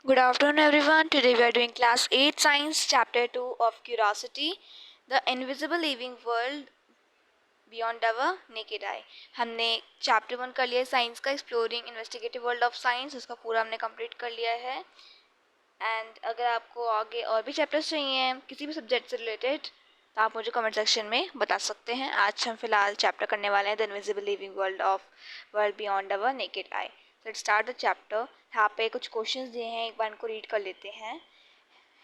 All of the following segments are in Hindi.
Good afternoon, everyone. Today we are doing class 8 science chapter 2 of curiosity, the invisible living world beyond our naked eye. हमने चैप्टर 1 कर लिया है साइंस का, exploring investigative world of science, उसका पूरा हमने कंप्लीट कर लिया है. एंड अगर आपको आगे और भी चैप्टर्स चाहिए किसी भी सब्जेक्ट से रिलेटेड तो आप मुझे कमेंट सेक्शन में बता सकते हैं. आज हम फिलहाल चैप्टर करने वाले हैं the invisible living world beyond our naked eye. Let's start the chapter. यहाँ पे कुछ क्वेश्चंस दिए हैं, एक बार इनको रीड कर लेते हैं.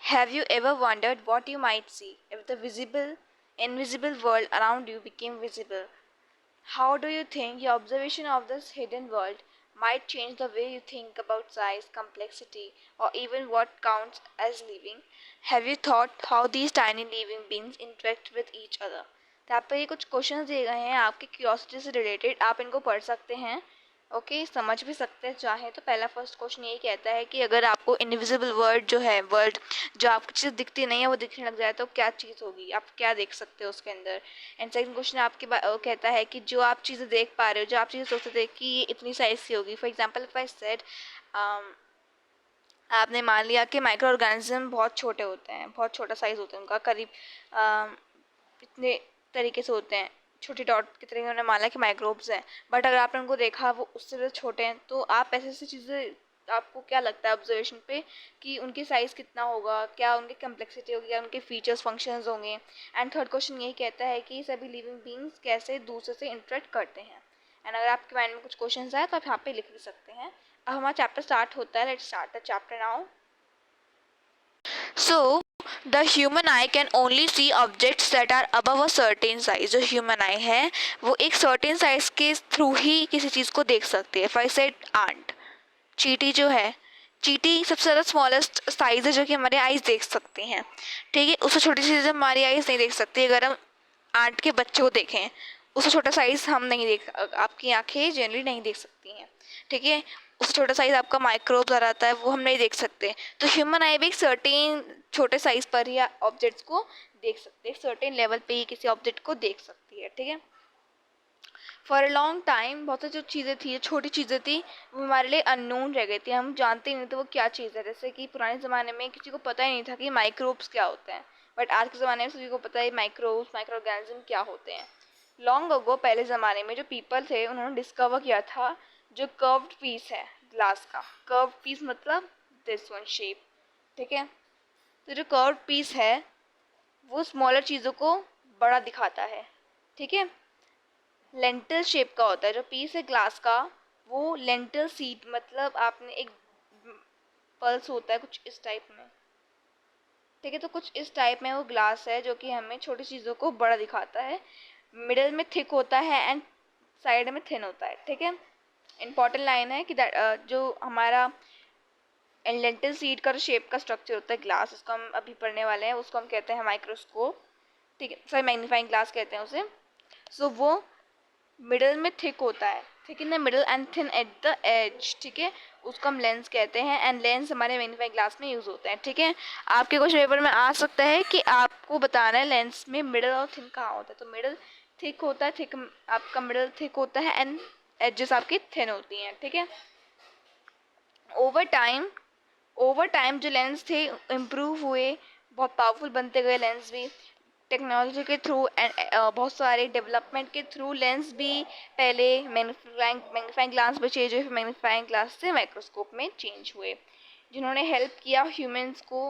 Have you ever wondered what you might see if the invisible world around you became visible? How do you think your observation of this hidden world might change the way you think about size, complexity, or even what counts as living? Have you thought how these tiny living beings interact with each other? तो आप पे ये कुछ क्वेश्चंस दिए गए हैं आपकी क्यूरियोसिटी से रिलेटेड, आप इनको पढ़ सकते हैं. ओके समझ भी सकते हैं चाहे तो. पहला फर्स्ट क्वेश्चन यही कहता है कि अगर आपको इनविजिबल वर्ल्ड जो आपको चीज़ दिखती नहीं है वो दिखने लग जाए तो क्या चीज़ होगी, आप क्या देख सकते हो उसके अंदर. एंड सेकंड क्वेश्चन आपके कहता है कि जो आप चीज़ें देख पा रहे हो, जो आप चीज़ें सोचते थे कि ये इतनी साइज़ की होगी. For example if I said आपने मान लिया कि माइक्रो ऑर्गेनिज्म बहुत छोटे होते हैं, बहुत छोटा साइज़ होता है उनका, करीब इतने तरीके से होते हैं, छोटी डॉट की तरह उन्होंने माना कि माइक्रोब्स हैं. बट अगर आपने उनको देखा वो उससे ज़्यादा छोटे हैं तो आप ऐसी ऐसी चीज़ें, आपको क्या लगता है ऑब्जर्वेशन पे कि उनकी साइज़ कितना होगा, क्या उनकी कम्प्लेक्सिटी होगी, क्या उनके फीचर्स फंक्शंस होंगे. एंड थर्ड क्वेश्चन यही कहता है कि सभी लिविंग बींग्स कैसे दूसरे से इंटरेक्ट करते हैं. एंड अगर आपके माइंड में कुछ क्वेश्चन आए तो आप यहाँ पे लिख भी सकते हैं. अब हमारा चैप्टर स्टार्ट होता है. Let's start the chapter now. So the human eye can only see objects that are above a certain size. जो human eye है वो एक certain size के थ्रू ही किसी चीज़ को देख सकती है. If I said ant, चींटी जो है, चींटी सबसे ज़्यादा स्मॉलेस्ट साइज़ है जो कि हमारे आइज़ देख सकती हैं. ठीक है, उससे छोटी चीज़ें हमारी आइज़ नहीं देख सकती. अगर हम आंट के बच्चे को देखें उससे छोटा साइज़ हम नहीं देख, आपकी आंखें जनरली नहीं देख सकती हैं. ठीक है, उससे छोटा साइज़ आपका माइक्रोब्स आ रहता है वो हम नहीं देख सकते. तो ह्यूमन आई भी एक सर्टेन छोटे साइज़ पर ही ऑब्जेक्ट्स को देख सकते हैं, एक सर्टेन लेवल पे ही किसी ऑब्जेक्ट को देख सकती है. ठीक है, फॉर अ लॉन्ग टाइम बहुत सी जो चीज़ें थी, छोटी चीज़ें थी, वो हमारे लिए अननोन रह गई थी. हम जानते ही नहीं थे वो क्या चीज़ है. जैसे कि पुराने ज़माने में किसी को पता ही नहीं था कि माइक्रोब्स क्या होते हैं, बट आज के ज़माने में सभी को पता है माइक्रोब्स, माइक्रो ऑर्गेनिज्म क्या होते हैं. लॉन्ग अगो पहले ज़माने में जो पीपल थे उन्होंने डिस्कवर किया था जो कर्व्ड पीस है ग्लास का. कर्व्ड पीस मतलब दिस वन शेप. ठीक है, तो जो कर्व्ड पीस है वो स्मॉलर चीज़ों को बड़ा दिखाता है. ठीक है, लेंटल शेप का होता है जो पीस है ग्लास का, वो लेंटल सीड मतलब आपने एक पल्स होता है कुछ इस टाइप में. ठीक है, तो कुछ इस टाइप में वो ग्लास है जो कि हमें छोटी चीज़ों को बड़ा दिखाता है. मिडल में थिक होता है एंड साइड में थिन होता है. ठीक है, इंपॉर्टेंट लाइन है कि जो हमारा लेंटल सीड का शेप का स्ट्रक्चर होता है ग्लास, उसको हम अभी पढ़ने वाले हैं, उसको हम कहते हैं माइक्रोस्कोप. ठीक है, सॉरी मैग्नीफाइंग ग्लास कहते हैं उसे. सो वो मिडल में थिक होता है, thick in the middle and thin at the edge. ठीक है, उसको हम लेंस कहते हैं एंड लेंस हमारे मैग्नीफाइंग ग्लास में यूज़ होता है. ठीक है, आपके क्वेश्चन पेपर में आ सकता है कि आपको बताना है लेंस में मिडल और थिन कहाँ होता है. तो मिडल थिक होता है, थिक आपका मिडल थिक होता है एंड एजेस आपकी थिन होती हैं. ठीक है, ओवर टाइम जो लेंस थे इम्प्रूव हुए, बहुत पावरफुल बनते गए लेंस भी. टेक्नोलॉजी के थ्रू एंड बहुत सारे डेवलपमेंट के थ्रू लेंस भी पहले मैग्नीफाइंग ग्लास बचे जो मैग्नीफाइंग ग्लास से माइक्रोस्कोप में चेंज हुए, जिन्होंने हेल्प किया ह्यूमंस को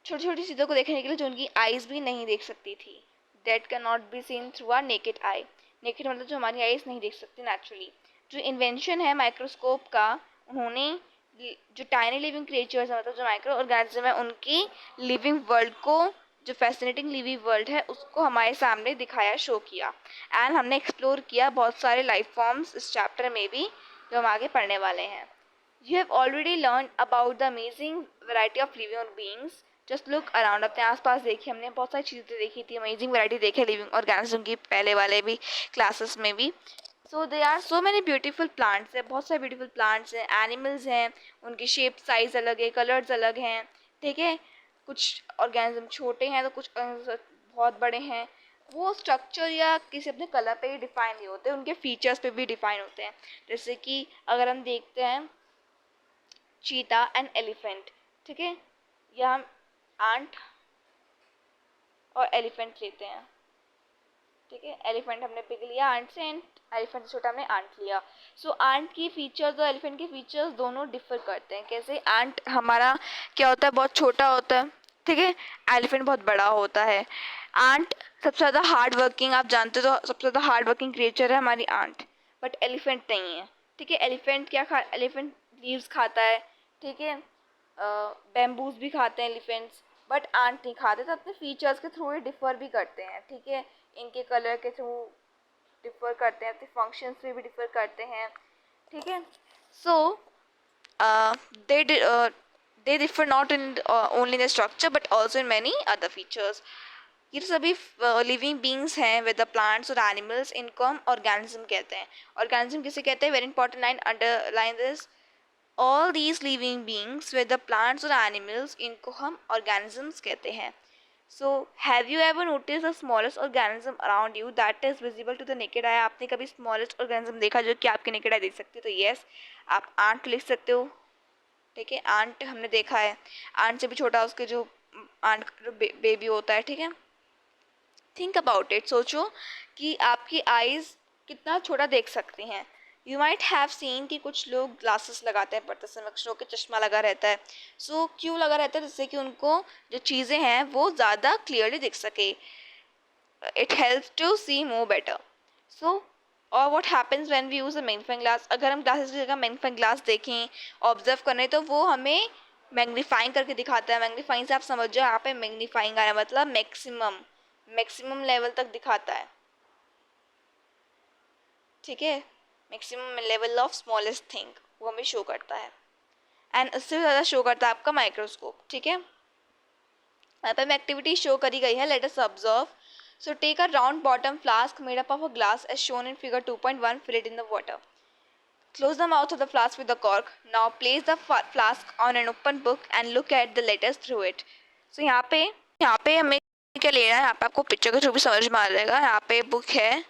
छोटी छोटी चीज़ों को देखने के लिए जो उनकी आइज़ भी नहीं देख सकती थी. That can not be seen through our naked eye. Naked मतलब जो हमारी आइज़ नहीं देख सकती नेचुरली. जो इन्वेंशन है माइक्रोस्कोप का, उन्होंने जो टाइनी लिविंग क्रिएचर्स मतलब जो माइक्रो ऑर्गेनिज्म है उनकी लिविंग वर्ल्ड को, जो फैसिनेटिंग लिविंग वर्ल्ड है उसको हमारे सामने दिखाया, शो किया. एंड हमने एक्सप्लोर किया बहुत सारे लाइफ फॉर्म्स इस चैप्टर में भी जो हम आगे पढ़ने वाले हैं. You have already learn about the amazing variety of living beings. Just look around, अपने आसपास देखिए, हमने बहुत सारी चीज़ें देखी थी, अमेजिंग वैरायटी देखी लिविंग ऑर्गेनिज्म की पहले वाले भी क्लासेस में भी. So they are so many beautiful plants है, बहुत सारे ब्यूटीफुल प्लांट्स हैं, एनिमल्स हैं, उनकी शेप साइज़ अलग है, कलर्स अलग हैं. ठीक है, कुछ ऑर्गेनिज्म छोटे हैं तो कुछ बहुत बड़े हैं. वो स्ट्रक्चर या किसी अपने कलर पे ही डिफाइन नहीं होते, उनके फीचर्स पे भी डिफाइन होते हैं. जैसे कि अगर हम देखते हैं चीता एंड एलिफेंट, ठीक है, या हम आंट और एलिफेंट लेते हैं, ठीक है। एलिफेंट हमने पिक लिया आंट से एंड एलिफेंट से छोटा हमने आंट लिया। सो आंट की फीचर्स और एलिफेंट के फीचर्स दोनों डिफर करते हैं। कैसे? आंट हमारा क्या होता है, बहुत छोटा होता है, ठीक है, एलिफेंट बहुत बड़ा होता है। आंट सबसे ज़्यादा हार्ड वर्किंग, आप जानते हो तो सबसे ज़्यादा हार्ड वर्किंग क्रिएचर है हमारी आंट, बट एलिफेंट नहीं है, ठीक है। एलिफेंट क्या खा, एलिफेंट लीव्स खाता है, ठीक है, बैम्बूज भी खाते हैं एलिफेंट्स, बट आंट नहीं खाते। तो अपने फीचर्स के थ्रू ये डिफर भी करते हैं, ठीक है, इनके कलर के थ्रू डिफर करते हैं, अपने फंक्शन से भी डिफर करते हैं, ठीक है। So they they differ not in only in the structure but also in many other features. ये तो सभी लिविंग बींग्स हैं विद द प्लांट्स और एनिमल्स, इनको हम ऑर्गेनिज्म कहते हैं। ऑर्गेनिज्म किसे कहते हैं? Very important line, underline this, all these living beings with the plants और एनिमल्स, इनको हम ऑर्गेनिजम्स कहते हैं। So have you ever notice the smallest organism around you that is visible to the naked eye? आपने कभी स्मॉलेस्ट ऑर्गेनिज्म देखा जो कि आपके नेकेड आई देख सकते हो? तो येस, आप आंट लिख सकते हो, ठीक है, आंट हमने देखा है। आंट से भी छोटा उसके जो आंट जो बेबी होता है, ठीक है। थिंक अबाउट इट, सोचो कि आपकी आईज कितना छोटा देख सकती हैं। यू माइट हैव सीन कि कुछ लोग ग्लासेस लगाते हैं पढ़ते समय, कुछ लोग के चश्मा लगा रहता है। सो क्यों लगा रहता है? जिससे कि उनको जो चीज़ें हैं वो ज़्यादा क्लियरली दिख सके, it helps to see more better. So और what happens when we use a magnifying glass? अगर हम ग्लासेस की जगह मैग्नीफाइंग ग्लास देखें, ऑब्जर्व करें, तो वो हमें मैग्नीफाइंग करके दिखाता है। मैग्नीफाइंग से आप समझ जाओ यहाँ पे मैग्नीफाइंग आ रहा है, मतलब मैक्सिमम लेवल तक दिखाता है, ठीक है, maximum level of smallest thing वो हमें शो करता है। एंड उससे भी ज़्यादा शो करता है आपका माइक्रोस्कोप, ठीक है। यहाँ पे एक्टिविटी शो करी गई है, let us observe. So take a round bottom flask made up of a glass as shown in figure 2.1, fill it in the water, close the mouth of the flask with the cork, now place the flask on an open book and look at the letters through it। so यहाँ पे हमें क्या लेना है, यहाँ पे आपको पिक्चर के थ्रू भी समझ में आ जाएगा। यहाँ पे बुक है,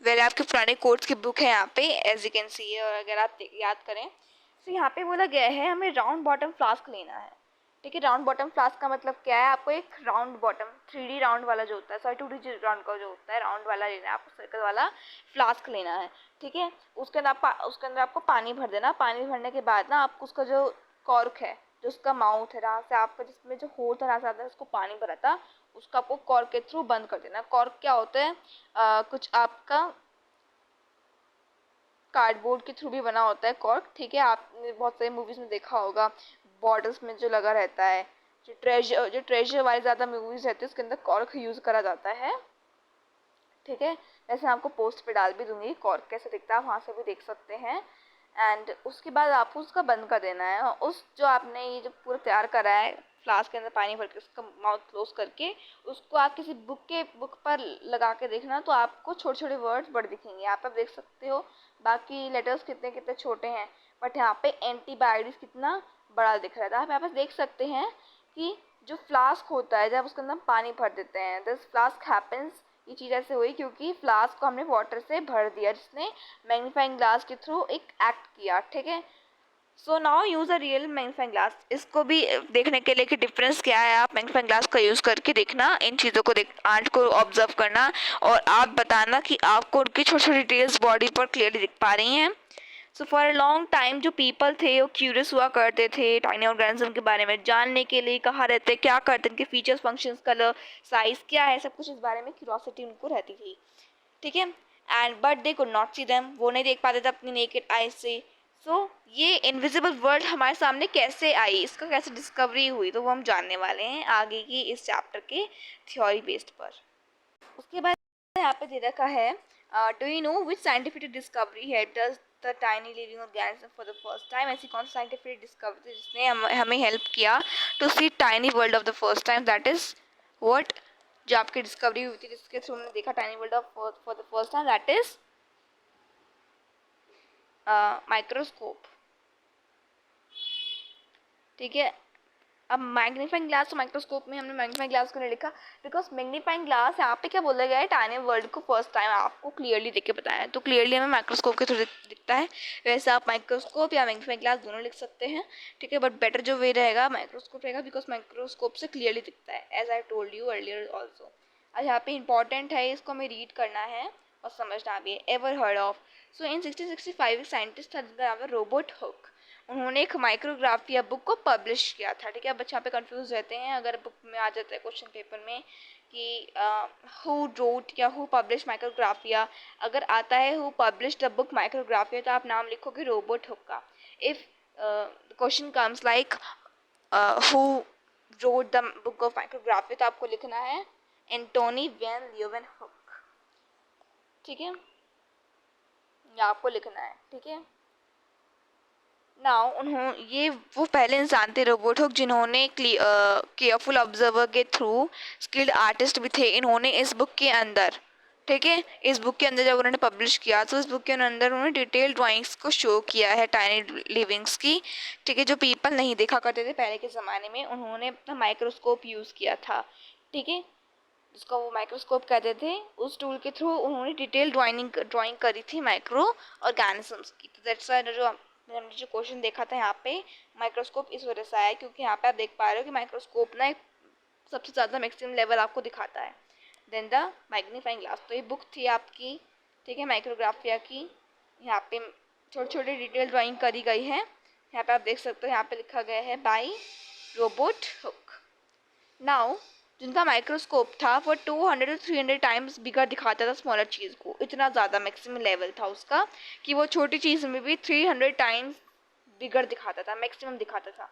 वेल आपके पुराने कोर्स की बुक है यहाँ पे, एज यू कैन सी, और अगर आप याद करें तो यहाँ पे बोला गया है हमें राउंड बॉटम फ्लास्क लेना है, ठीक है। राउंड बॉटम फ्लास्क का मतलब क्या है? आपको एक राउंड बॉटम 3D राउंड वाला जो होता है, सॉरी 2D राउंड का जो होता है, राउंड वाला लेना है आपको, सर्कल वाला फ्लास्क लेना है, ठीक है। उसके अंदर आपको पानी भर देना। पानी भरने के बाद ना आपको उसका जो कॉर्क है, जो उसका माउथ है, जहाँ से आपका जिसमें जो होल तरह से आता है उसको पानी भरा था, उसका आपको कॉर्क के थ्रू बंद कर देना। कॉर्क क्या होता है? कुछ आपका कार्डबोर्ड के थ्रू भी बना होता है कॉर्क, ठीक है। आपने बहुत सारी मूवीज़ में देखा होगा, बॉर्डर्स में जो लगा रहता है, जो ट्रेजर वाली ज़्यादा मूवीज़ रहती है उसके अंदर कॉर्क यूज़ करा जाता है, ठीक है। वैसे मैं आपको पोस्ट पे डाल भी दूंगी कॉर्क कैसे दिखता है, वहाँ से भी देख सकते हैं। एंड उसके बाद आपको उसका बंद कर देना है। और उस जो आपने ये जो पूरा तैयार करा है फ्लास्क के अंदर पानी भर के, उसका माउथ क्लोज करके, उसको आप किसी बुक पर लगा के देखना, तो आपको छोटे छोटे वर्ड्स बड़े दिखेंगे। यहाँ पर आप देख सकते हो बाकी लेटर्स कितने कितने छोटे हैं, बट यहाँ पे एंटीबायोटिक्स कितना बड़ा दिख रहा था। आप यहाँ पर देख सकते हैं कि जो फ्लास्क होता है, जब उसके अंदर पानी भर देते हैं, दिस फ्लास्क हैपन्स, ये चीज़ ऐसे हुई क्योंकि फ्लास्क को हमने वाटर से भर दिया, जिसने मैग्नीफाइंग ग्लास के थ्रू एक एक्ट किया, ठीक है। So now use a real magnifying glass. इसको भी देखने के लिए कि डिफरेंस क्या है, आप मैग्नीफाइंग ग्लास का यूज़ करके देखना, इन चीज़ों को देख, आर्ट को ऑब्जर्व करना, और आप बताना कि आपको उनकी छोटी छोटी डिटेल्स बॉडी पर क्लियरली दिख पा रही हैं। So for a long time जो पीपल थे वो क्यूरियस हुआ करते थे टाइनी ऑर्गेनिज्म के बारे में जानने के लिए, कहाँ रहते, क्या करते, इनके फीचर्स, फंक्शंस, कलर, साइज क्या है, सब कुछ इस बारे में क्यूरियोसिटी उनको रहती थी, ठीक है। And but they could not see them, वो नहीं देख पाते थे अपनी नेकेड आईज से। सो ये इनविजिबल वर्ल्ड हमारे सामने कैसे आई, इसका कैसे डिस्कवरी हुई, तो वो हम जानने वाले हैं आगे की इस चैप्टर के थ्योरी बेस्ड पर। उसके बाद यहाँ पे दे रखा है, do you know which scientific discovery है does the tiny living organism for the first time? ऐसी कौन सी साइंटिफिक डिस्कवरी जिसने हमें हेल्प किया to see tiny world of the first time, that is what, जो आपकी डिस्कवरी हुई थी जिसके थ्रू हमने देखा tiny world of for the first time, that is microscope, ठीक है। अब मैग्नीफाइंग ग्लास, तो माइक्रोस्कोप में हमने मैग्नीफाइंग ग्लास को नहीं लिखा बिकॉज मैग्नीफाइंग ग्लास यहाँ पे क्या बोला गया है, टाइनी वर्ड को फर्स्ट टाइम आपको क्लियरली देख के बताया है, तो क्लियरली हमें माइक्रोस्कोप के थ्रू दिखता है। वैसे आप माइक्रोस्कोप या मैग्नीफाइंग ग्लास दोनों लिख सकते हैं, ठीक है, बट बेटर जो वे रहेगा माइक्रोस्कोप रहेगा बिकॉज माइक्रोस्कोप से क्लियरली दिखता है, as I told you earlier also. अब यहाँ पे इंपॉर्टेंट है, इसको हमें रीड करना है और समझना भी है। एवर हर्ड ऑफ, सो इन 1665 एक साइंटिस्ट था जिनका नाम है रॉबर्ट हुक। उन्होंने एक माइक्रोग्राफिया बुक को पब्लिश किया था, ठीक है। बच्चे यहाँ पे कंफ्यूज रहते हैं, अगर बुक में आ जाता है क्वेश्चन पेपर में कि हु रोट या हु पब्लिश माइक्रोग्राफिया, अगर आता है who publish the book Micrographia तो आप नाम लिखोगे रॉबर्ट हुक का। If question comes like who wrote the book of Micrographia तो आपको लिखना है एंटोनी वैन ल्यूवेनहुक, ठीक है, ये आपको लिखना है, ठीक है। नाउ ये वो पहले इंसान थे रोबोट हुक जिन्होंने केयरफुल ऑब्जर्वर के थ्रू स्किल्ड आर्टिस्ट भी थे। इन्होंने इस बुक के अंदर, ठीक है, इस बुक के अंदर जब उन्होंने पब्लिश किया तो इस बुक के अंदर उन्होंने डिटेल ड्राइंग्स को शो किया है टाइनी लिविंग्स की, ठीक है, जो पीपल नहीं देखा करते थे पहले के ज़माने में। उन्होंने अपना माइक्रोस्कोप यूज़ किया था, ठीक है, जिसको वो माइक्रोस्कोप कहते थे। उस टूल के थ्रू उन्होंने डिटेल ड्राइंग करी थी माइक्रो ऑर्गेनिजम्स की। तो दैट्स व्हाई जो हमने जो क्वेश्चन देखा था यहाँ पे माइक्रोस्कोप इस वजह से आया क्योंकि यहाँ पे आप देख पा रहे हो कि माइक्रोस्कोप ना एक सबसे ज़्यादा मैक्सिमम लेवल आपको दिखाता है देन द मैग्नीफाइंग ग्लास। तो ये बुक थी आपकी, ठीक है, माइक्रोग्राफिया की। यहाँ पे छोटे छोटे डिटेल ड्राइंग करी गई है, यहाँ पे आप देख सकते हो, यहाँ पे लिखा गया है बाय रॉबर्ट हुक। नाउ जिनका माइक्रोस्कोप था वो 200 to 300 टाइम्स बिगर दिखाता था स्मॉलर चीज़ को, इतना ज़्यादा मैक्सिमम लेवल था उसका कि वो छोटी चीज़ में भी 300 टाइम्स बिगर दिखाता था, मैक्सिमम दिखाता था।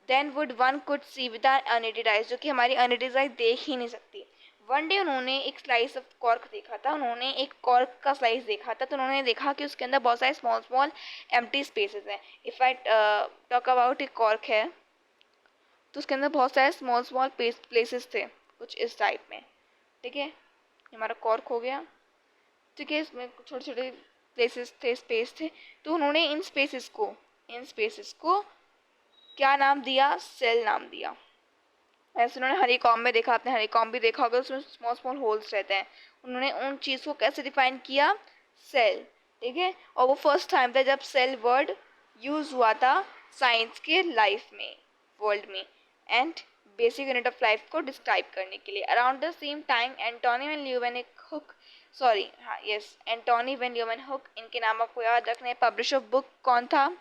Then would one could see with unaided eyes, जो कि हमारी अनएडेड आइज देख ही नहीं सकती। वन डे उन्होंने एक स्लाइस ऑफ कॉर्क देखा था, उन्होंने एक कॉर्क का स्लाइस देखा था, तो उन्होंने देखा कि उसके अंदर बहुत सारे स्मॉल स्मॉल एम्प्टी स्पेसेस हैं। इफ़ आई टॉक अबाउट एक कॉर्क है तो उसके अंदर बहुत सारे स्मॉल स्मॉल प्लेसेस थे कुछ इस टाइप में, ठीक है, हमारा कॉर्क हो गया, ठीक है, इसमें छोटे छोटे प्लेसेस थे, स्पेस थे। तो उन्होंने इन स्पेसेस को क्या नाम दिया, सेल नाम दिया। ऐसे उन्होंने हनीकॉम्ब में देखा, आपने हनीकॉम्ब भी देखा होगा, उसमें स्मॉल स्मॉल होल्स रहते हैं। उन्होंने उन चीज़ को कैसे डिफाइन किया, सेल, ठीक है। और वो फर्स्ट टाइम था जब सेल वर्ड यूज़ हुआ था साइंस के लाइफ में, वर्ल्ड में, and basic unit of life को डिस्क्राइब करने के लिए। Around the same time Antonie van Leeuwenhoek, sorry हाँ यस, एंटोनी वैन ल्यूवेनहुक, इनके नाम आपको याद रखने हैं। पब्लिशर ऑफ बुक कौन था,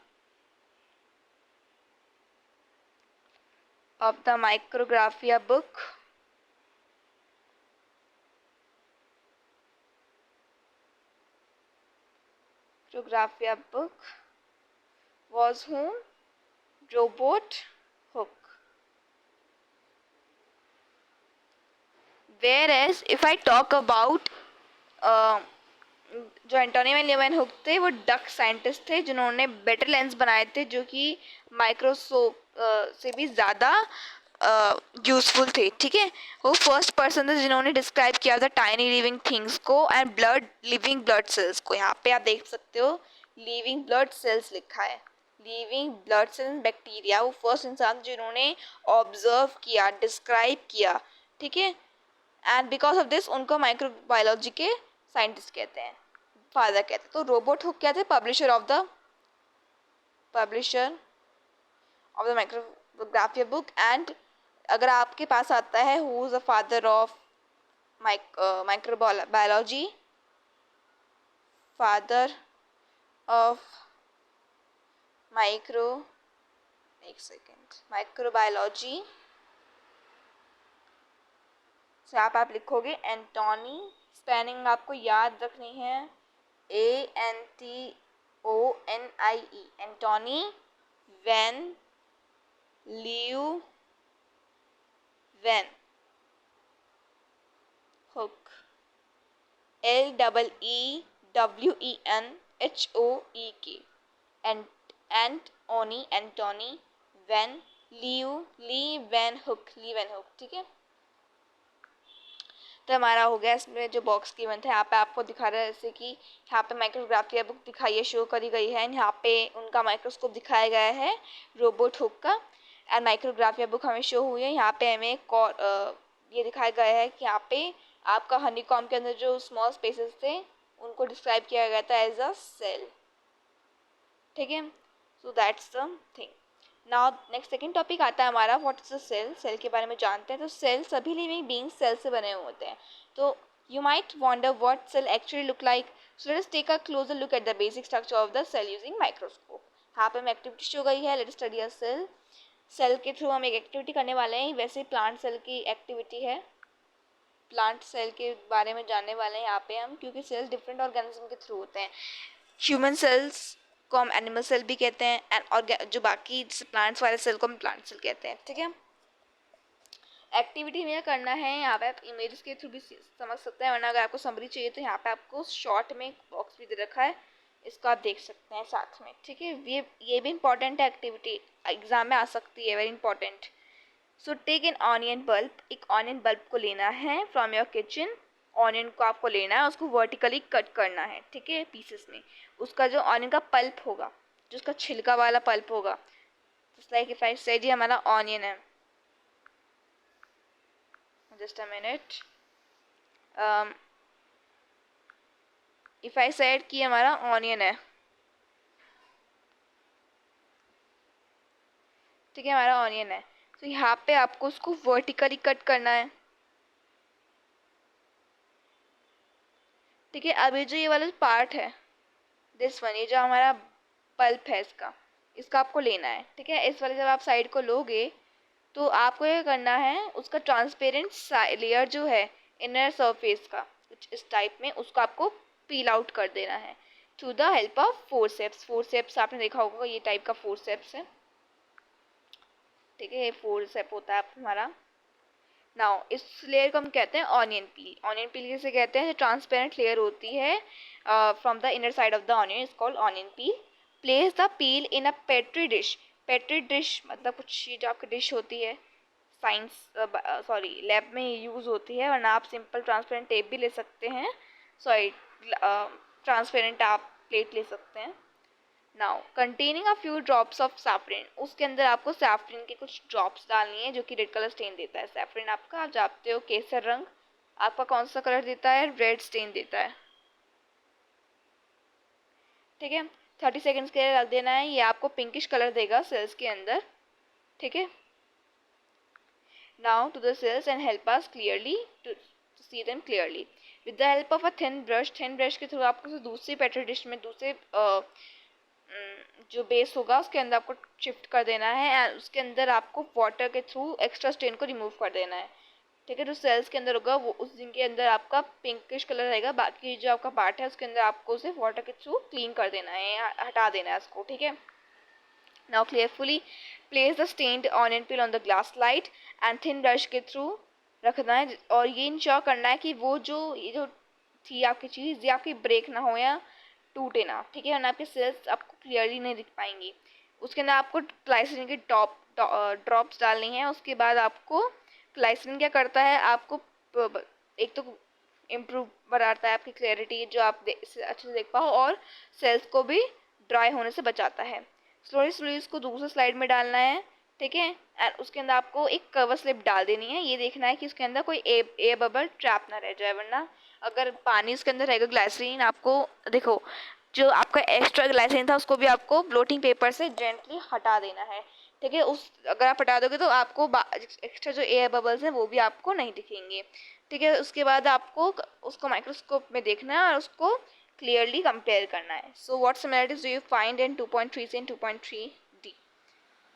of the Micrographia book, Micrographia book was whom, Robert Hooke. Whereas if I talk about जो एंटोनी वैन ल्यूवेनहुक थे वो डक साइंटिस्ट थे जिन्होंने बेटर लेंस बनाए थे जो कि माइक्रोस्कोप से भी ज़्यादा यूजफुल थे, ठीक है। वो फर्स्ट पर्सन थे जिन्होंने डिस्क्राइब किया था टाइनी लिविंग थिंग्स को एंड लिविंग ब्लड सेल्स को। यहाँ पे आप देख सकते हो लिविंग ब्लड सेल्स लिखा है, लिविंग ब्लड सेल्स बैक्टीरिया। वो फर्स्ट इंसान जिन्होंने ऑब्जर्व किया, डिस्क्राइब किया, ठीक है, एंड बिकॉज ऑफ दिस उनको माइक्रोबायोलॉजी के साइंटिस्ट कहते हैं, फादर कहते हैं। तो रोबोट हुक क्या थे, publisher of the Micrographia book. And अगर आपके पास आता है who is the father of microbiology, father of microbiology, से आप लिखोगे एंटोनी, स्पेलिंग आपको याद रखनी है ANTONIE, Antonie van Leeuwenhoek, LEEWENHOEK, Antonie van Leeuwenhoek, ठीक है। तो हमारा हो गया इसमें जो बॉक्स गिवन था, यहाँ पे आपको दिखा रहा है जैसे कि यहाँ पे माइक्रोग्राफिया बुक दिखाई है, शो करी गई है, यहाँ पे उनका माइक्रोस्कोप दिखाया गया है रोबोट हुक का। एंड माइक्रोग्राफिया बुक हमें शो हुई है। यहाँ पे हमें ये दिखाया गया है कि यहाँ पे आपका हनीकॉम्ब के अंदर जो स्मॉल स्पेसेस थे उनको डिस्क्राइब किया गया था एज अ सेल। ठीक है, so that's the thing. Now next second topic आता है हमारा what is the cell. Cell के बारे में जानते हैं। तो सेल सभी लिविंग बीइंग्स सेल से बने हुए होते हैं। तो you might wonder what cell actually look like, so let's take a closer look at the basic structure of the cell using microscope. यहाँ पे हमें एक्टिविटी शो गई है, let's study a cell. Cell के थ्रू हम एक एक्टिविटी करने वाले हैं। वैसे प्लांट सेल की एक्टिविटी है, प्लांट सेल के बारे में जानने वाले हैं यहाँ पे हम, क्योंकि सेल्स डिफरेंट ऑर्गेनिज्म के थ्रू होते हैं। ह्यूमन सेल्स को हम एनिमल सेल भी कहते हैं, एंड और जो बाकी प्लांट्स वाले सेल को हम प्लांट सेल कहते हैं। ठीक है, एक्टिविटी में करना है, यहाँ पे आप इमेजेस के थ्रू भी समझ सकते हैं, वरना अगर आपको समरी चाहिए तो यहाँ पे आपको शॉर्ट में बॉक्स भी दे रखा है, इसको आप देख सकते हैं साथ में। ठीक है, ये भी इंपॉर्टेंट है, एक्टिविटी एग्जाम में आ सकती है, very important. So take an onion bulb, एक ऑनियन बल्ब को लेना है फ्रॉम योर किचन। ऑनियन को आपको लेना है, उसको वर्टिकली कट करना है। ठीक है, पीसेस में। उसका जो ऑनियन का पल्प होगा, जो उसका छिलका वाला पल्प होगा, just like if I said ये हमारा ऑनियन है, just a minute, if I said कि हमारा ऑनियन है, ठीक है, हमारा ऑनियन है, तो यहाँ पे आपको उसको वर्टिकली कट करना है। ठीक है, अभी जो ये वाला पार्ट है, दिस वन, ये जो हमारा पल्प है इसका आपको लेना है। ठीक है, इस वाले जब आप साइड को लोगे तो आपको ये करना है, उसका ट्रांसपेरेंट लेयर जो है इनर सरफेस का कुछ इस टाइप में, उसको आपको पील आउट कर देना है through the help of forceps. Forceps आपने देखा होगा, ये टाइप का फोरसेप्स है। ठीक है, ये फोरसेप होता है हमारा। नाउ इस लेयर को हम कहते हैं ऑनियन पील। ऑनियन पील किसे कहते हैं, जो ट्रांसपेरेंट लेयर होती है from the inner side of the onion is called onion peel. Place the peel in a petri dish. Petri dish मतलब कुछ जो आपकी डिश होती है, साइंस सॉरी लैब में यूज़ होती है, वरना आप सिंपल ट्रांसपेरेंट टेप भी ले सकते हैं, सॉरी ट्रांसपेरेंट आप प्लेट ले सकते हैं। Now containing a few drops of saffron, उसके अंदर आपको सैफरन की कुछ ड्रॉप्स डालनी है जो कि रेड कलर स्टेन देता है। सैफरन आपका, आप जानते हो, केसर रंग आपका कौन सा कलर देता है, रेड स्टेन देता है। ठीक है, 30 सेकेंड्स के लिए रख देना है, ये आपको पिंकिश कलर देगा सेल्स के अंदर। ठीक है, now to the cells and help us clearly to see them clearly with the help of a thin brush. Thin brush के थ्रू आपको दूसरी पेट्री डिश में दूसरे जो बेस होगा उसके अंदर आपको शिफ्ट कर देना है, एंड उसके अंदर आपको वाटर के थ्रू एक्स्ट्रा स्टेन को रिमूव कर देना है। ठीक है, जो सेल्स के अंदर होगा वो उस दिन के अंदर आपका पिंकिश कलर रहेगा, बाकी जो आपका पार्ट है उसके अंदर आपको उसे वाटर के थ्रू क्लीन कर देना है, हटा देना है उसको। ठीक है, now carefully place the stained onion peel on the glass slide and thin brush के थ्रू रखना है, और ये इंश्योर करना है कि वो ये जो थी आपकी चीज़, ये आपकी ब्रेक ना हो या टूटे ना। ठीक है, वरना आपके सेल्स आपको क्लियरली नहीं दिख पाएंगी। उसके अंदर आपको ग्लाइसरीन की ड्रॉप्स डालनी है। उसके बाद आपको ग्लाइसरीन क्या करता है, आपको एक तो इम्प्रूव बनाता है आपकी क्लैरिटी, जो आप अच्छे से देख पाओ, और सेल्स को भी ड्राई होने से बचाता है। स्लोली स्लोली इसको दूसरे स्लाइड में डालना है। ठीक है, एंड उसके अंदर आपको एक कवर स्लिप डाल देनी है। ये देखना है कि उसके अंदर कोई एयर बबल ट्रैप ना रह जाए, वरना अगर पानी उसके अंदर रहेगा ग्लाइसरीन, आपको देखो जो आपका एक्स्ट्रा ग्लाइसरीन था उसको भी आपको ब्लोटिंग पेपर से जेंटली हटा देना है। ठीक है, उस अगर आप हटा दोगे तो आपको एक्स्ट्रा जो एयर बबल्स हैं वो भी आपको नहीं दिखेंगे। ठीक है, उसके बाद आपको उसको माइक्रोस्कोप में देखना है और उसको क्लियरली कंपेयर करना है। So what similarities do you find in 2.3 से 2.3 डी।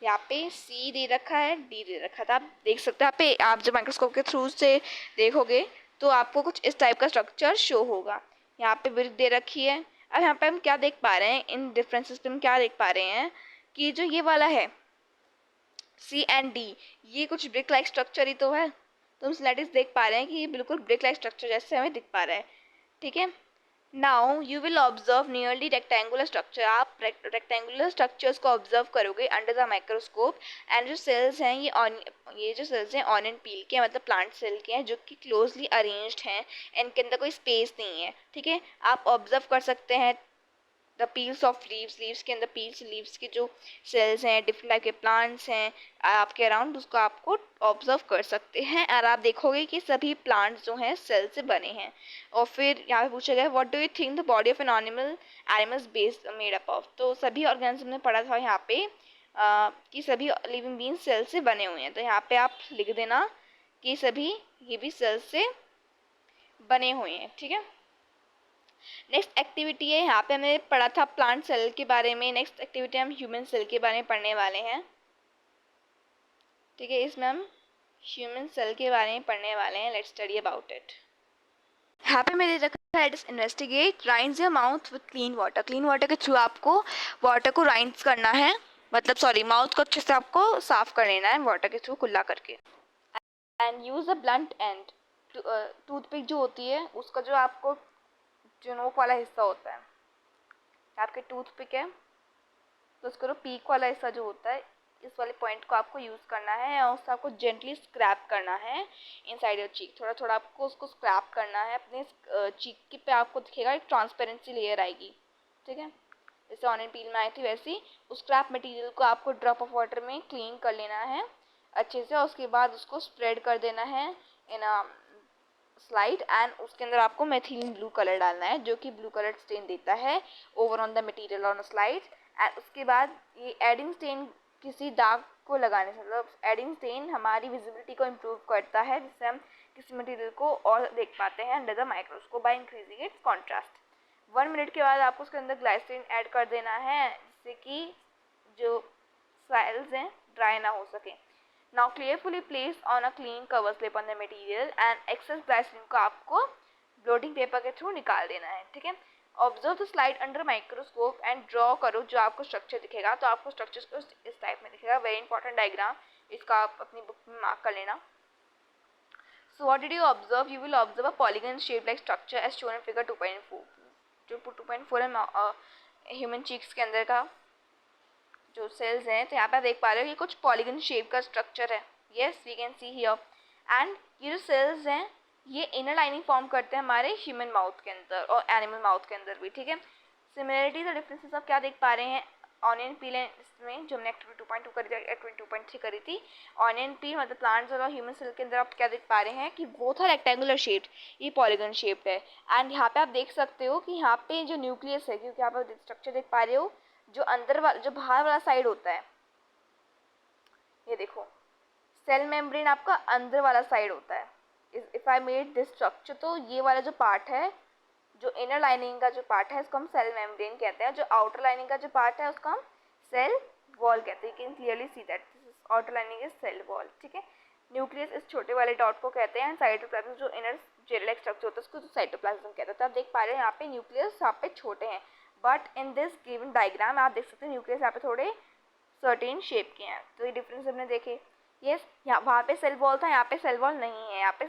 यहाँ पे सी दे रखा है, डी दे रखा था, आप देख सकते हैं। यहाँ पे आप जब माइक्रोस्कोप के थ्रू से देखोगे तो आपको कुछ इस टाइप का स्ट्रक्चर शो होगा। यहाँ पे ब्रिक दे रखी है। अब यहाँ पे हम क्या देख पा रहे हैं, इन डिफरेंसेस पे हम क्या देख पा रहे हैं कि जो ये वाला है सी एंड डी, ये कुछ ब्रिक लाइक स्ट्रक्चर ही तो है। तो हम सिमिलरिटीज देख पा रहे हैं कि ये बिल्कुल ब्रिक लाइक स्ट्रक्चर जैसे हमें दिख पा रहा है। ठीक है, now you will observe nearly rectangular structure. आप रेक्टेंगुलर स्ट्रक्चर्स को ऑब्जर्व करोगे अंडर द माइक्रोस्कोप, एंड जो सेल्स हैं ये जो सेल्स हैं ऑनियन पील के, मतलब प्लांट सेल के हैं, जो कि क्लोजली अरेंज्ड हैं, इनके अंदर कोई स्पेस नहीं है। ठीक है, आप ऑब्जर्व कर सकते हैं द पील्स ऑफ लीव्स के अंदर लीव्स के जो सेल्स हैं, डिफरेंट टाइप के प्लांट्स हैं आपके अराउंड, उसको आपको ऑब्जर्व कर सकते हैं और आप देखोगे कि सभी प्लांट्स जो हैं सेल से बने हैं। और फिर यहाँ पे पूछा गया what do you think the body of an animals based made up of. तो सभी ऑर्गेनिज्म ने पढ़ा था यहाँ पे कि सभी लिविंग बींग्स सेल से बने हुए हैं। तो यहाँ पे आप लिख देना कि सभी ये भी सेल से बने हुए हैं। ठीक है, नेक्स्ट एक्टिविटी है, यहाँ पे हमने पढ़ा था प्लांट सेल के बारे में। नेक्स्ट एक्टिविटी हम ह्यूमन सेल के बारे में पढ़ने वाले हैं। ठीक है, इसमें हम ह्यूमन सेल के बारे में पढ़ने वाले हैं। Let's study about it. यहाँ पे मैंने रखा है investigate rinse your mouth with clean water. Clean water के थ्रू आपको वाटर को राइंस करना है, मतलब सॉरी माउथ को अच्छे से आपको साफ कर लेना है वाटर के थ्रू कुल्ला करके। And use a blunt and, toothpick जो होती है उसका जो आपको जो नोक वाला हिस्सा होता है, आपके टूथपिक है तो उसका जो पीक वाला हिस्सा जो होता है इस वाले पॉइंट को आपको यूज़ करना है और उसको आपको जेंटली स्क्रैप करना है इनसाइड योर चीक। थोड़ा थोड़ा आपको उसको स्क्रैप करना है अपने चीक पे, आपको दिखेगा एक ट्रांसपेरेंसी लेयर आएगी। ठीक है, जैसे ऑनियन पील में आई थी वैसी उस स्क्रैप मटेरियल को आपको ड्रॉप ऑफ वाटर में क्लीन कर लेना है अच्छे से। और उसके बाद उसको स्प्रेड कर देना है इन अ स्लाइड एंड उसके अंदर आपको मेथिलीन ब्लू कलर डालना है जो कि ब्लू कलर स्टेन देता है over on the material on slide. And उसके बाद ये एडिंग स्टेन किसी दाग को लगाने से, मतलब एडिंग स्टेन हमारी विजिबिलिटी को इम्प्रूव करता है जिससे हम किसी मटेरियल को और देख पाते हैं under the microscope by increasing its contrast. 1 minute के बाद आपको उसके अंदर ग्लाइसरीन ऐड कर देना है जिससे कि जो सेल्स हैं ड्राई ना हो सके। Now carefully place on a clean cover slip on the material and excess glycerine को आपको ब्लोटिंग पेपर के थ्रू निकाल देना है। ठीक है, observe the slide under microscope and draw करो जो आपको स्ट्रक्चर दिखेगा। तो आपको स्ट्रक्चर इस टाइप में दिखेगा, वेरी इंपॉर्टेंट डायग्राम, इसका आप अपनी बुक में मार्क कर लेना। So what did you observe? You will observe a polygon shape like structure as shown in figure 2.4। जो 2.4 है ह्यूमन चीक्स के अंदर का जो सेल्स हैं। तो यहाँ पे आप देख पा रहे हो ये कुछ पॉलीगन शेप का स्ट्रक्चर है। Yes we can see here. And ये जो सेल्स हैं ये इनर लाइनिंग फॉर्म करते हैं हमारे ह्यूमन माउथ के अंदर और एनिमल माउथ के अंदर भी। ठीक है, सिमिलरिटीज और डिफरेंसेस आप क्या देख पा रहे हैं ऑनियन पील में जो हमने एक्टिविटी 2.2 करी थी, एक्टिविटी 2.3 करी थी। ऑनियन पील मतलब प्लांट्स और ह्यूमन सेल के अंदर आप क्या देख पा रहे हैं कि बोथ आर रेक्टेंगुलर शेप्ड, ये पॉलीगन शेप्ड है। एंड यहाँ पे आप देख सकते हो कि यहाँ पे जो न्यूक्लियस है, क्योंकि यहाँ पर स्ट्रक्चर देख पा रहे हो, जो अंदर वाला जो बाहर वाला साइड होता है, ये देखो सेल मेम्ब्रेन आपका अंदर वाला साइड होता है। If I made this structure, तो ये वाला जो पार्ट है, जो इनर लाइनिंग का जो पार्ट है उसको हम सेल मेम्ब्रेन कहते हैं। जो आउटर लाइनिंग का जो पार्ट है उसको हम सेल वॉल कहते हैं। You can clearly see that outer lining is cell wall. ठीक है, न्यूक्लियस इस छोटे वाले डॉट को कहते हैं। साइटोप्लाज्म जो इनर जेल स्ट्रक्चर होता है उसको साइटोप्लाज्म कहते हैं। तो आप देख पा रहे हैं यहाँ पे न्यूक्लियस यहाँ पे छोटे हैं, but in this given diagram आप देख सकते हैं न्यूक्लियस यहाँ पे थोड़े सर्टेन शेप के हैं। तो ये डिफरेंस हमने देखे। यस, यहाँ वहाँ पे सेल वॉल था, यहाँ पे सेल वॉल नहीं है, यहाँ पे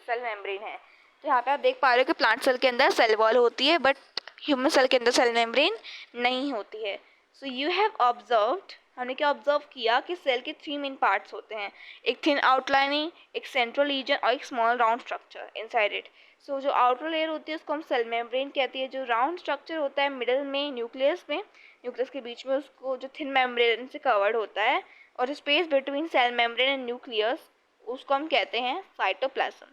सेल मेम्ब्रेन है। तो यहाँ पे आप देख पा रहे हो कि प्लांट सेल के अंदर सेल वॉल होती है बट ह्यूमन सेल के अंदर सेल मेम्ब्रेन नहीं होती है। सो यू हैव ऑब्जर्व्ड, हमने क्या ऑब्जर्व किया कि सेल के 3 मेन पार्ट्स होते हैं, एक थिन आउटलाइनिंग, एक सेंट्रल रीजन और एक small round structure inside it. So जो आउटर लेयर होती है उसको हम सेल मेम्ब्रेन कहती है। जो राउंड स्ट्रक्चर होता है मिडल में न्यूक्लियस के बीच में, उसको जो थिन मेम्ब्रेन से कवर्ड होता है, और space between cell membrane and nucleus उसको हम कहते हैं साइटोप्लाज्म।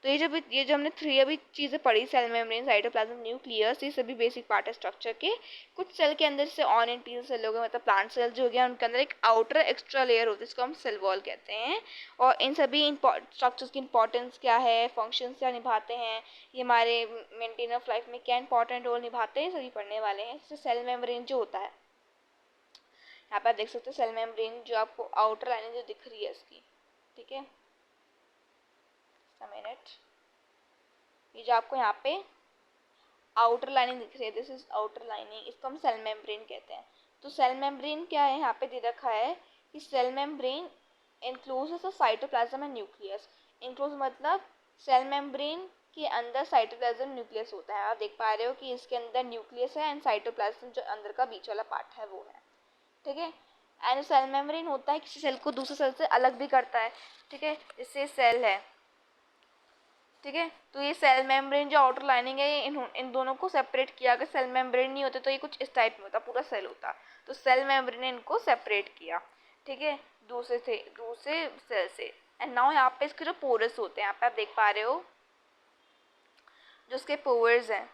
तो ये जो हमने 3 अभी चीज़ें पढ़ी, सेल मेम्ब्रेन, साइटोप्लाज्म, न्यूक्लियस, ये सभी बेसिक पार्ट है स्ट्रक्चर के। कुछ सेल के अंदर जैसे ऑनियन पील सेल हो गए, मतलब प्लांट सेल जो हो गया, उनके अंदर एक आउटर एक्स्ट्रा लेयर होती है जिसको हम सेल वॉल कहते हैं। और इन सभी स्ट्रक्चर्स की इंपॉर्टेंस क्या है, फंक्शंस क्या निभाते हैं, ये हमारे मेंटेन ऑफ लाइफ में क्या इंपॉर्टेंट रोल निभाते हैं, सभी पढ़ने वाले हैं। जैसे सेल मेम्ब्रेन जो होता है, यहाँ पर आप देख सकते हो सेल मेम्ब्रेन जो आपको आउटर लाइनिंग जो दिख रही है इसकी। ठीक है, मिनट, ये जो आपको यहाँ पे आउटर लाइनिंग दिख रही है, दिस इज आउटर लाइनिंग, इसको हम सेल मेम्ब्रेन कहते हैं। तो सेल मेम्ब्रेन क्या है, यहाँ पे दे रखा है कि cell membrane encloses cytoplasm and nucleus. Enclose मतलब सेल मेम्ब्रेन के अंदर साइटोप्लाज्म न्यूक्लियस होता है। आप देख पा रहे हो कि इसके अंदर न्यूक्लियस है एंड साइटोप्लाज्म जो अंदर का बीच वाला पार्ट है वो है। ठीक है, एंड सेल मेम्ब्रेन होता है किसी सेल को दूसरे सेल से अलग भी करता है। ठीक है, इससे सेल है ठीक है। तो ये सेल मेम्ब्रेन जो आउटर लाइनिंग है, इन दोनों को सेपरेट किया। अगर सेल मेम्ब्रेन नहीं होते तो ये कुछ इस टाइप में होता, पूरा सेल होता। तो सेल मेम्ब्रेन ने इनको सेपरेट किया, ठीक है, दूसरे सेल से। एंड नाउ यहाँ पे इसके जो पोरस होते हैं, यहाँ पे आप देख पा रहे हो जो इसके पोर्स हैं,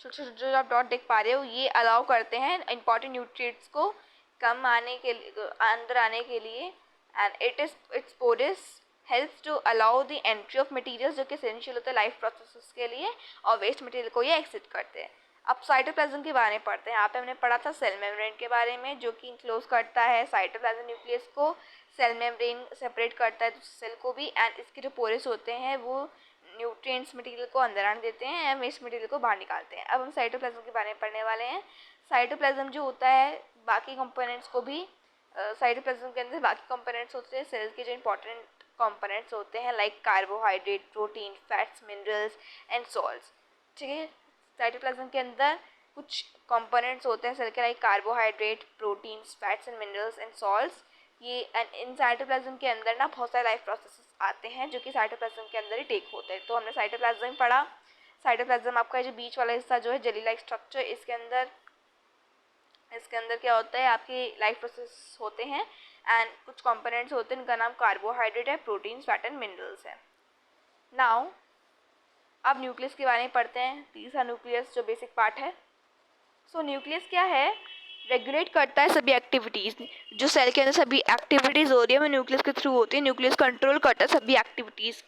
छोटे छोटे जो आप डॉट देख पा रहे हो, ये अलाउ करते हैं इंपॉर्टेंट न्यूट्रिएंट्स को कम आने के लिए, अंदर आने के लिए। And it's porous helps to allow the entry of materials जो कि एसेंशियल होते हैं लाइफ प्रोसेसेस के लिए, और वेस्ट मटेरियल को ये एक्सिट करते हैं। अब साइटोप्लाज्म के बारे में पढ़ते हैं। यहाँ पे हमने पढ़ा था सेल मेम्ब्रेन के बारे में, जो कि इनक्लोज करता है साइटोप्लाज्म न्यूक्लियस को। सेल मेम्ब्रेन सेपरेट करता है सेल को भी, एंड इसके जो पोरस होते हैं वो न्यूट्रिएंट्स मटेरियल को अंदर आने देते हैं एंड वेस्ट मटेरियल को बाहर निकालते हैं। अब हम साइटोप्लाज्म के बारे में पढ़ने वाले हैं। साइटोप्लाज्म जो होता है, बाकी कंपोनेंट्स को भी साइटोप्लाज्म के अंदर बाकी कंपोनेंट्स होते हैं सेल के जो इंपॉर्टेंट कंपोनेंट्स होते हैं, like carbohydrate, protein, fats, minerals and salts, ठीक है। साइटोप्लाज्म के अंदर कुछ कंपोनेंट्स होते हैं सेल के, like carbohydrate, proteins, fats and minerals and salts. ये इन साइटोप्लाज्म के अंदर ना बहुत सारे लाइफ प्रोसेसेस आते हैं जो कि साइटोप्लाज्म के अंदर ही टेक होते हैं। तो हमने साइटोप्लाज्म पढ़ा। साइटोप्लाज्म आपका जो बीच वाला हिस्सा जो है जेली लाइक स्ट्रक्चर, इसके अंदर क्या होता है, आपके लाइफ प्रोसेस होते हैं एंड कुछ कंपोनेंट्स होते हैं, इनका नाम कार्बोहाइड्रेट है, प्रोटीन्स, फैट एंड मिनरल्स है। नाउ अब न्यूक्लियस के बारे में पढ़ते हैं। तीसरा न्यूक्लियस जो बेसिक पार्ट है। सो न्यूक्लियस क्या है, रेगुलेट करता है सभी एक्टिविटीज़, जो सेल के अंदर सभी एक्टिविटीज़ हो रही है वो न्यूक्लियस के थ्रू होती है। न्यूक्लियस कंट्रोल करता है सभी एक्टिविटीज़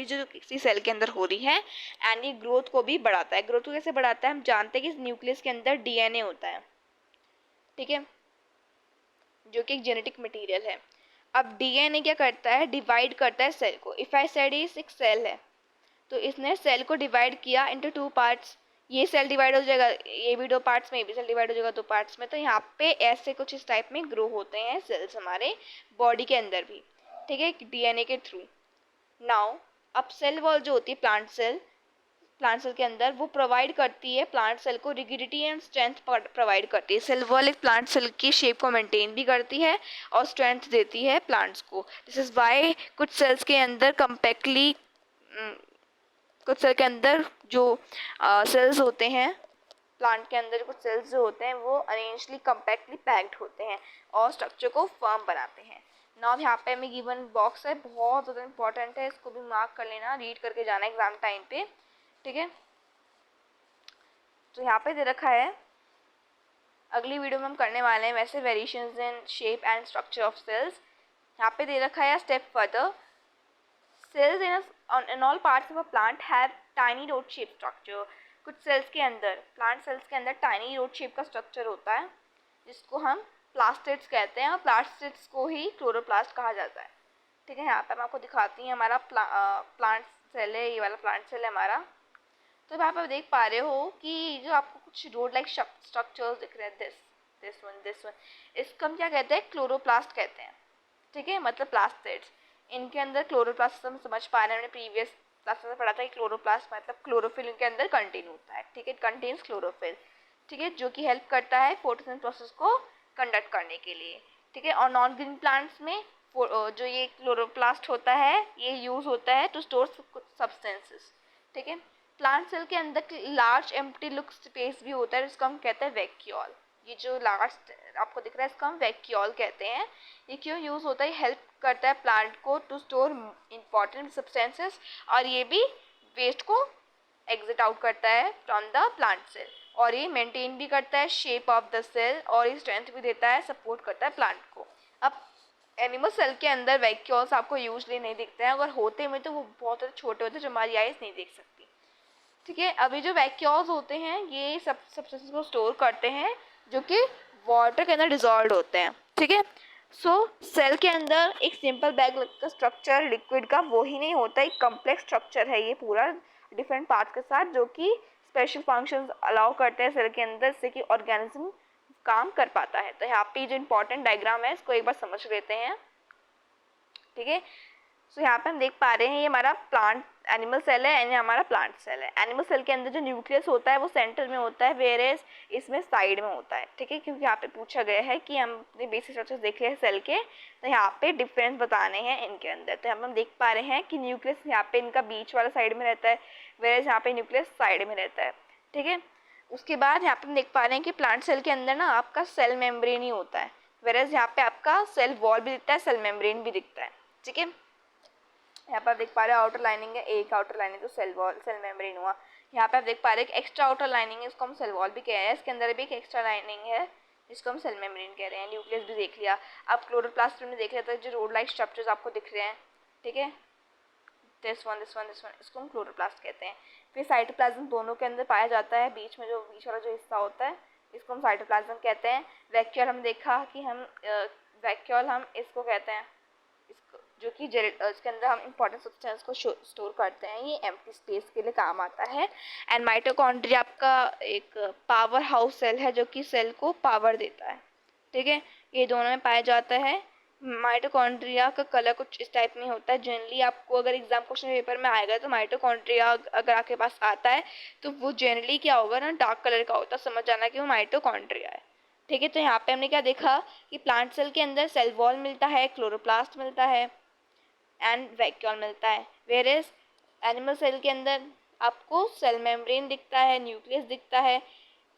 जो किसी सेल के अंदर हो रही है, एंड ये ग्रोथ को भी बढ़ाता है। ग्रोथ को कैसे बढ़ाता है, हम जानते हैं कि न्यूक्लियस के अंदर डीएनए होता है, ठीक है, जो कि एक जेनेटिक मटीरियल है। अब डीएनए क्या करता है, डिवाइड करता है सेल को। इफ आई सेड इज एक सेल है, तो इसने सेल को डिवाइड किया इनटू 2 पार्ट्स। ये सेल डिवाइड हो जाएगा, ये भी 2 पार्ट्स में, ये भी सेल डिवाइड हो जाएगा 2 पार्ट्स में। तो यहाँ पे ऐसे कुछ इस टाइप में ग्रो होते हैं सेल्स हमारे बॉडी के अंदर भी, ठीक है, डीएनए के थ्रू। नाउ अब सेल वॉल जो होती है प्लांट सेल के अंदर, वो प्रोवाइड करती है प्लांट सेल को रिगिडिटी एंड स्ट्रेंथ प्रोवाइड करती है। सेल वॉल एक प्लांट सेल की शेप को मेंटेन भी करती है और स्ट्रेंथ देती है प्लांट्स को। दिस इज वाई कुछ सेल्स के अंदर कम्पैक्टली, कुछ सेल के अंदर जो सेल्स होते हैं प्लांट के अंदर, कुछ सेल्स जो होते हैं वो अरेंजली कम्पैक्टली पैक्ड होते हैं और स्ट्रक्चर को फर्म बनाते हैं। नाउ यहाँ पे हमें गिवन बॉक्स है, बहुत ज़्यादा इंपॉर्टेंट है, इसको भी मार्क कर लेना, रीड करके जाना एग्जाम टाइम पे, ठीक है। तो यहाँ पे दे रखा है, अगली वीडियो में हम करने वाले हैं वैसे variations in shape and structure of cells. यहाँ पे दे रखा है step further, cells in all parts of a plant have tiny rod shape structure. कुछ सेल्स के अंदर, प्लांट सेल्स के अंदर टाइनी रोड शेप का स्ट्रक्चर होता है जिसको हम प्लास्टिड्स कहते हैं, और प्लास्टिड्स को ही क्लोरोप्लास्ट कहा जाता है, ठीक है। यहाँ पे मैं आपको दिखाती हूँ, हमारा प्लांट सेल है, ये वाला प्लांट सेल है हमारा। तो यहाँ पर देख पा रहे हो कि जो आपको कुछ रोड लाइक स्ट्रक्चर्स दिख रहे हैं, दिस वन, इसको हम क्या कहते हैं, क्लोरोप्लास्ट कहते हैं, ठीक है, मतलब प्लास्टिड्स। इनके अंदर क्लोरोप्लास्ट हम समझ पा रहे हैं, हमने प्रीवियस क्लास में पढ़ा था कि क्लोरोप्लास्ट मतलब क्लोरोफिल इनके अंदर कंटेन होता है, ठीक है, कंटेन्स क्लोरोफिल, ठीक है, जो कि हेल्प करता है फोटोसिंथेसिस प्रोसेस को कंडक्ट करने के लिए, ठीक है। और नॉन ग्रीन प्लांट्स में जो ये क्लोरोप्लास्ट होता है ये यूज़ होता है टू स्टोर सब्सटेंसेस, ठीक है। प्लांट सेल के अंदर लार्ज एम्प्टी लुक स्पेस भी होता है, जिसको हम कहते हैं वैक्यूल। ये जो लार्ज आपको दिख रहा है इसको हम वैक्यूल कहते हैं। ये क्यों यूज़ होता है, हेल्प करता है प्लांट को टू स्टोर इम्पॉर्टेंट सब्सटेंसेस, और ये भी वेस्ट को एग्जिट आउट करता है फ्रॉम द प्लांट सेल, और ये मेंटेन भी करता है शेप ऑफ द सेल, और ये स्ट्रेंथ भी देता है, सपोर्ट करता है प्लांट को। अब एनिमल सेल के अंदर वैक्यूल्स आपको यूजली नहीं दिखते हैं, अगर होते हैं तो वो बहुत छोटे होते हैं जो हमारी आइज नहीं देख सकती, ठीक है। अभी जो वैक्यूल्स होते हैं ये सब सब्सटेंसेस को स्टोर करते हैं जो कि वाटर के अंदर डिजॉल्व होते हैं, ठीक है। सो सेल के अंदर एक सिंपल बैग का स्ट्रक्चर लिक्विड का वो ही नहीं होता, एक कम्प्लेक्स स्ट्रक्चर है ये पूरा डिफरेंट पार्ट्स के साथ, जो कि स्पेशल फंक्शंस अलाउ करते हैं सेल के अंदर से कि ऑर्गेनिज्म काम कर पाता है। तो यहाँ पे जो इंपॉर्टेंट डायग्राम है इसको एक बार समझ लेते हैं, ठीक है। सो यहाँ पे हम देख पा रहे हैं ये हमारा प्लांट एनिमल सेल है एंड हमारा प्लांट सेल है। एनिमल सेल के अंदर जो न्यूक्लियस होता है वो सेंटर में होता है, वेयरएज इसमें साइड में होता है, ठीक है, क्योंकि यहाँ पे पूछा गया है कि हम अपने बेसिक स्ट्रक्चर देख रहे हैं सेल के, तो यहाँ पे डिफरेंस बताने हैं इनके अंदर। तो यहाँ पे हम देख पा रहे हैं कि न्यूक्लियस यहाँ पे इनका बीच वाला साइड में रहता है, वेयरएज यहाँ पे न्यूक्लियस साइड में रहता है, ठीक है। उसके बाद यहाँ पे हम देख पा रहे हैं कि प्लांट सेल के अंदर ना आपका सेल मेम्ब्रेन ही होता है, वेयरएज यहाँ पे आपका सेल वॉल भी दिखता है, सेल मेम्ब्रेन भी दिखता है, ठीक है। यहाँ पर आप देख पा रहे हैं आउटर लाइनिंग है, एक आउटर लाइनिंग तो सेल वॉल सेल मेम्ब्रेन हुआ। यहाँ पे आप देख पा रहे हैं कि एक्स्ट्रा आउटर लाइनिंग है, इसको हम सेल वॉल भी कह रहे हैं, इसके अंदर भी एक एक्स्ट्रा लाइनिंग है जिसको हम सेल मेम्ब्रेन कह रहे हैं। न्यूक्लियस भी देख लिया। अब क्लोरोप्लास्ट में देख लिया, तो जो रोड लाइक स्ट्रक्चर्स आपको दिख रहे हैं, ठीक है, दिस वन इसको हम क्लोरोप्लास्ट कहते हैं। फिर साइटोप्लाज्म दोनों के अंदर पाया जाता है, बीच में जो बीच वाला जो हिस्सा होता है इसको हम साइटोप्लाज्म कहते हैं। वैक्यूल हम देखा कि वैक्यूल हम इसको कहते हैं, इसको जो कि इसके अंदर हम इंपॉर्टेंट सब्सटेंस को स्टोर करते हैं, ये एम्प्टी स्पेस के लिए काम आता है। एंड माइटोकॉन्ड्रिया आपका एक पावर हाउस सेल है जो कि सेल को पावर देता है, ठीक है, ये दोनों में पाया जाता है। माइटोकॉन्ड्रिया का कलर कुछ इस टाइप में होता है। जनरली आपको अगर एग्जाम क्वेश्चन पेपर में आएगा तो माइटोकॉन्ड्रिया अगर आपके पास आता है तो वो जनरली क्या होगा ना, डार्क कलर का होता है, समझ जाना कि वो माइटोकॉन्ड्रिया है, ठीक है। तो यहाँ पे हमने क्या देखा कि प्लांट सेल के अंदर सेल वॉल मिलता है, क्लोरोप्लास्ट मिलता है एंड वैक्यूल मिलता है। वेयरएज एनिमल सेल के अंदर आपको सेल मेम्ब्रेन दिखता है, न्यूक्लियस दिखता है,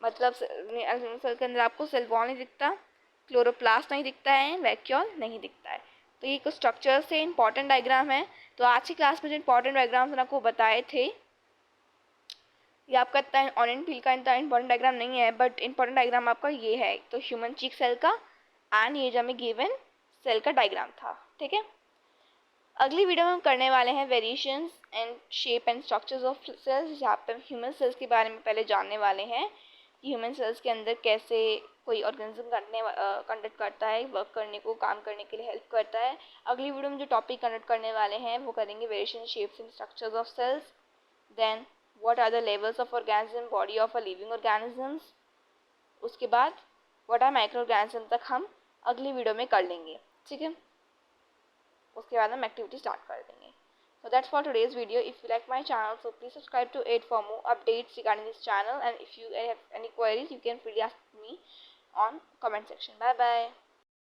मतलब एनिमल सेल के अंदर आपको सेल वॉल नहीं दिखता, क्लोरोप्लास्ट नहीं दिखता है, वैक्यूल नहीं दिखता है। तो ये कुछ स्ट्रक्चर से इंपॉर्टेंट डायग्राम है। तो आज की क्लास में जो इंपॉर्टेंट डायग्राम्स मैंने आपको बताए थे, ये आपका इतना ऑन एंड फील का इतना इंपॉर्टेंट डायग्राम नहीं है, बट इंपॉर्टेंट डायग्राम आपका ये है, तो ह्यूमन चीक सेल का एंड ये जो हमें गिवन सेल का डायग्राम था, ठीक है। अगली वीडियो में हम करने वाले हैं variations and shape and structures of cells, जहाँ पे हम ह्यूमन सेल्स के बारे में पहले जानने वाले हैं कि ह्यूमन सेल्स के अंदर कैसे कोई ऑर्गेनिज्म कंडक्ट करता है, वर्क करने को, काम करने के लिए हेल्प करता है। अगली वीडियो में जो टॉपिक कंडक्ट करने वाले हैं वो करेंगे variation shapes and structures of cells, then what are the levels of organism, body of a living organisms, उसके बाद व्हाट आर माइक्रो ऑर्गेनिज्म तक हम अगली वीडियो में कर लेंगे, ठीक है। उसके बाद हम एक्टिविटी स्टार्ट कर देंगे। So that's for today's video. If you like my channel, so please subscribe to it for more updates regarding this channel. And if you have any queries, you can freely ask me on comment section. Bye bye.